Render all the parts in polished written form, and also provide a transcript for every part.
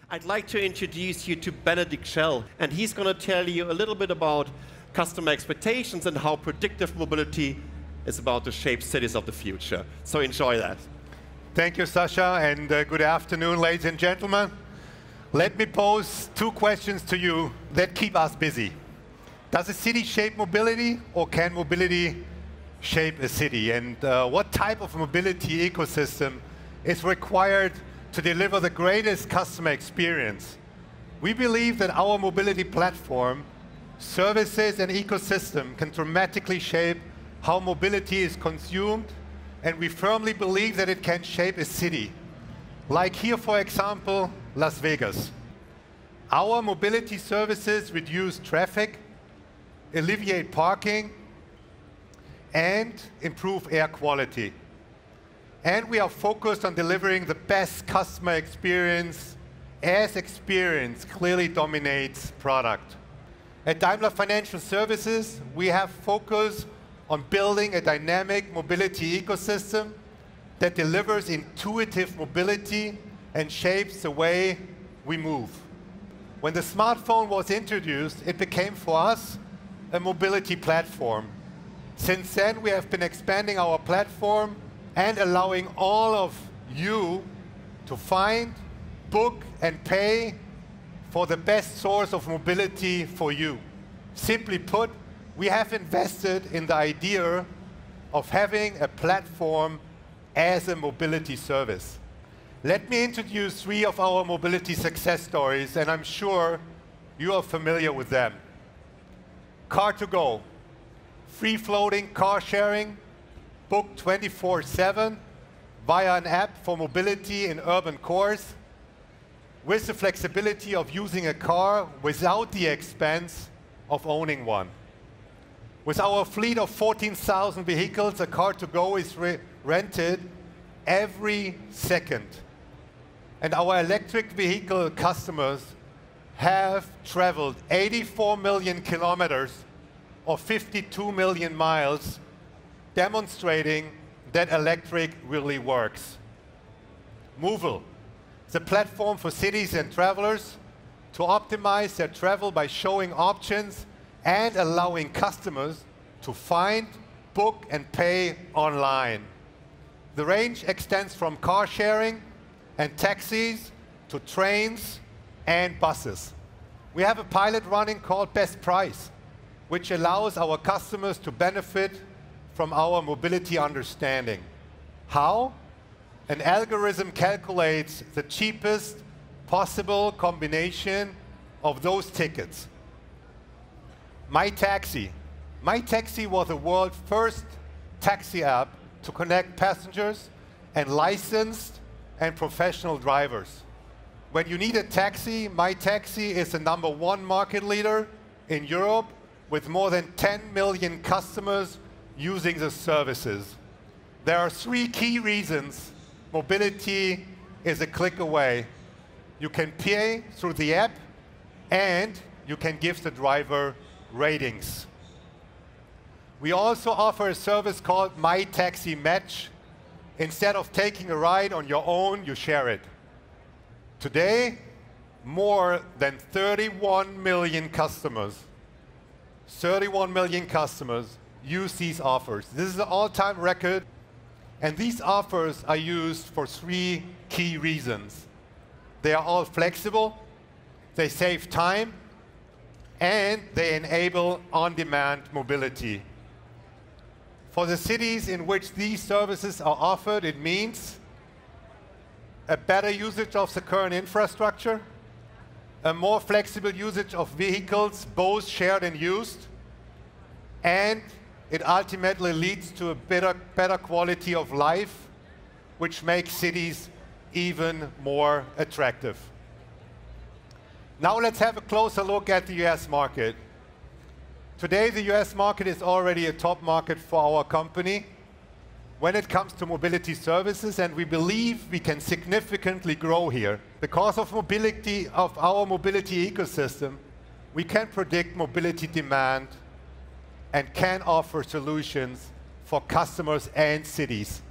I'd like to introduce you to Benedict Schell, and he's going to tell you a little bit about customer expectations and how predictive mobility is about to shape cities of the future. So enjoy that. Thank you, Sasha, and good afternoon, ladies and gentlemen. Let me pose two questions to you that keep us busy. Does a city shape mobility, or can mobility shape a city? And what type of mobility ecosystem is required to deliver the greatest customer experience? We believe that our mobility platform, services, and ecosystem can dramatically shape how mobility is consumed, and we firmly believe that it can shape a city. Like here, for example, Las Vegas. Our mobility services reduce traffic, alleviate parking, and improve air quality. And we are focused on delivering the best customer experience, as experience clearly dominates product. At Daimler Financial Services, we have focused on building a dynamic mobility ecosystem that delivers intuitive mobility and shapes the way we move. When the smartphone was introduced, it became for us a mobility platform. Since then, we have been expanding our platform and allowing all of you to find, book, and pay for the best source of mobility for you. Simply put, we have invested in the idea of having a platform as a mobility service. Let me introduce three of our mobility success stories, and I'm sure you are familiar with them. Car2Go, free-floating car sharing, booked 24/7 via an app for mobility in urban cores, with the flexibility of using a car without the expense of owning one. With our fleet of 14,000 vehicles, a Car2Go is rented every second. And our electric vehicle customers have traveled 84 million kilometers or 52 million miles, demonstrating that electric really works. Movil, the platform for cities and travelers to optimize their travel by showing options and allowing customers to find, book, and pay online. The range extends from car sharing and taxis to trains and buses. We have a pilot running called Best Price, which allows our customers to benefit from our mobility understanding. How? An algorithm calculates the cheapest possible combination of those tickets. MyTaxi. MyTaxi was the world's first taxi app to connect passengers and licensed and professional drivers. When you need a taxi, MyTaxi is the #1 market leader in Europe with more than 10 million customers using the services. There are three key reasons mobility is a click away. You can pay through the app, and you can give the driver ratings. We also offer a service called MyTaxi Match. Instead of taking a ride on your own, you share it. Today, more than 31 million customers use these offers. This is an all-time record, and these offers are used for three key reasons. They are all flexible, they save time, and they enable on-demand mobility. For the cities in which these services are offered, it means a better usage of the current infrastructure, a more flexible usage of vehicles, both shared and used, and it ultimately leads to a better quality of life, which makes cities even more attractive. Now let's have a closer look at the US market. Today, the US market is already a top market for our company when it comes to mobility services, and we believe we can significantly grow here. Because of our mobility ecosystem, we can predict mobility demand and can offer solutions for customers and cities.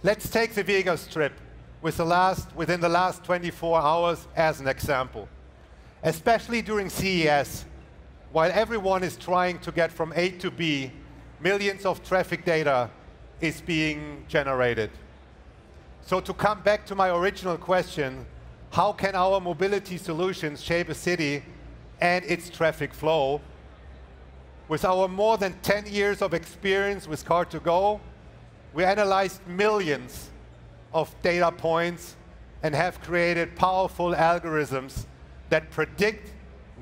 Let's take the Vegas trip. within the last 24 hours as an example. Especially during CES, while everyone is trying to get from A to B, millions of traffic data is being generated. So to come back to my original question, how can our mobility solutions shape a city and its traffic flow? With our more than 10 years of experience with Car2Go, we analyzed millions of data points and have created powerful algorithms that predict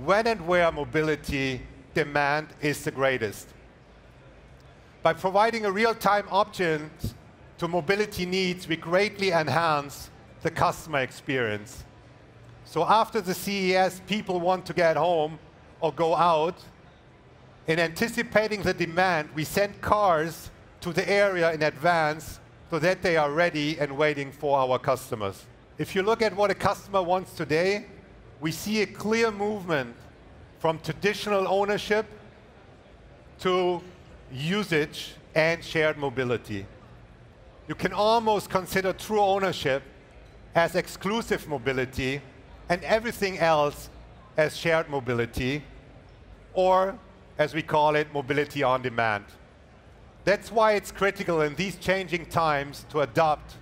when and where mobility demand is the greatest. By providing a real-time option to mobility needs, we greatly enhance the customer experience. So after the CES, people want to get home or go out. In anticipating the demand, we send cars to the area in advance so that they are ready and waiting for our customers. If you look at what a customer wants today, we see a clear movement from traditional ownership to usage and shared mobility. You can almost consider true ownership as exclusive mobility and everything else as shared mobility, or as we call it, mobility on demand. That's why it's critical in these changing times to adopt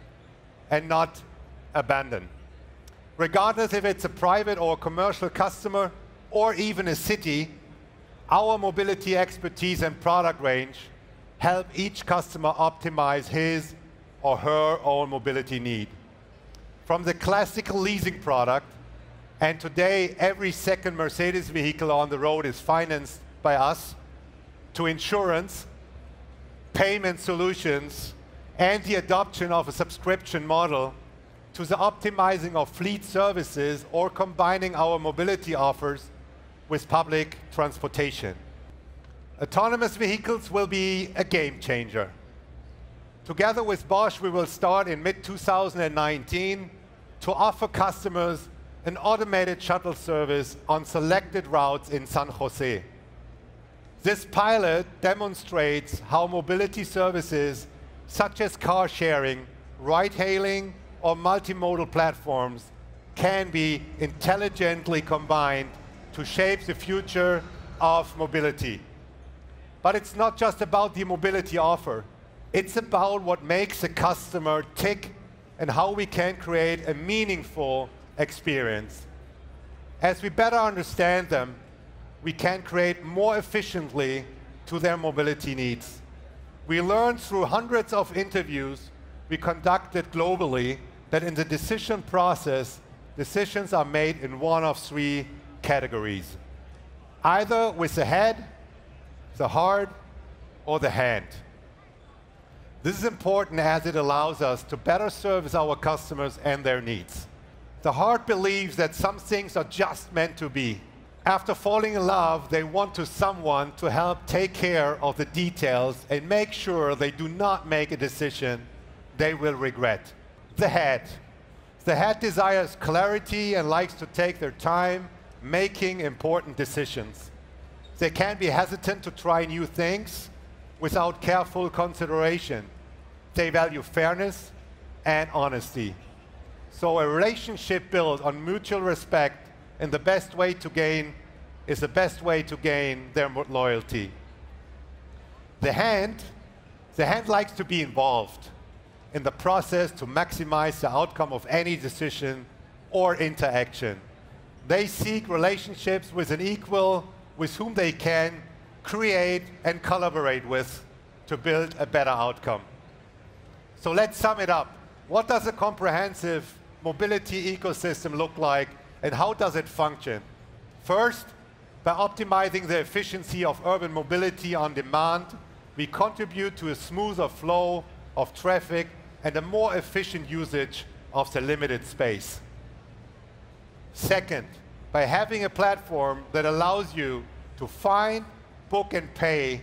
and not abandon. Regardless if it's a private or a commercial customer or even a city, our mobility expertise and product range help each customer optimize his or her own mobility need. From the classical leasing product, and today every second Mercedes vehicle on the road is financed by us, to insurance, payment solutions, and the adoption of a subscription model, to the optimizing of fleet services or combining our mobility offers with public transportation. Autonomous vehicles will be a game changer. Together with Bosch, we will start in mid-2019 to offer customers an automated shuttle service on selected routes in San Jose. This pilot demonstrates how mobility services such as car sharing, ride-hailing, or multimodal platforms can be intelligently combined to shape the future of mobility. But it's not just about the mobility offer. It's about what makes a customer tick and how we can create a meaningful experience. As we better understand them, we can create more efficiently to their mobility needs. We learned through hundreds of interviews we conducted globally that in the decision process, decisions are made in one of three categories. Either with the head, the heart, or the hand. This is important as it allows us to better service our customers and their needs. The heart believes that some things are just meant to be. After falling in love, they want someone to help take care of the details and make sure they do not make a decision they will regret. The head. The head desires clarity and likes to take their time making important decisions. They can be hesitant to try new things without careful consideration. They value fairness and honesty. So a relationship built on mutual respect and the best way to gain is the best way to gain their loyalty. The hand likes to be involved in the process to maximize the outcome of any decision or interaction. They seek relationships with an equal with whom they can create and collaborate with to build a better outcome. So let's sum it up. What does a comprehensive mobility ecosystem look like and how does it function? First, by optimizing the efficiency of urban mobility on demand, we contribute to a smoother flow of traffic and a more efficient usage of the limited space. Second, by having a platform that allows you to find, book, and pay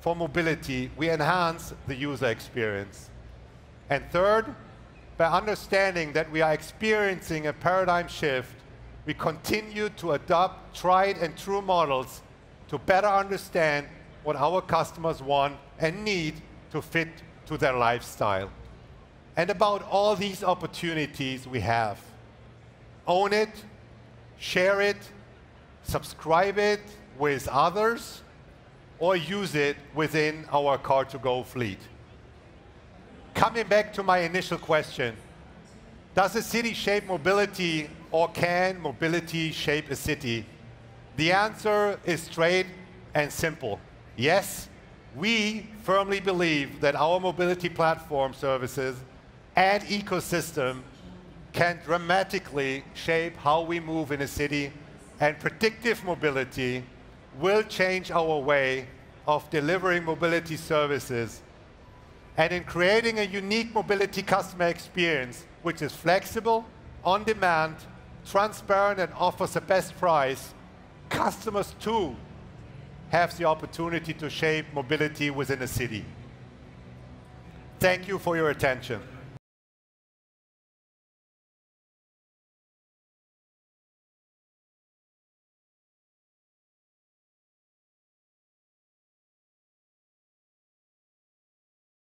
for mobility, we enhance the user experience. And third, by understanding that we are experiencing a paradigm shift, we continue to adopt tried and true models to better understand what our customers want and need to fit to their lifestyle. and about all these opportunities we have. Own it, share it, subscribe it with others, or use it within our Car2Go fleet. Coming back to my initial question, does a city shape mobility, or can mobility shape a city? The answer is straight and simple. Yes, we firmly believe that our mobility platform services and ecosystem can dramatically shape how we move in a city, and predictive mobility will change our way of delivering mobility services, and in creating a unique mobility customer experience which is flexible, on demand, transparent, and offers the best price. Customers too have the opportunity to shape mobility within a city. Thank you for your attention.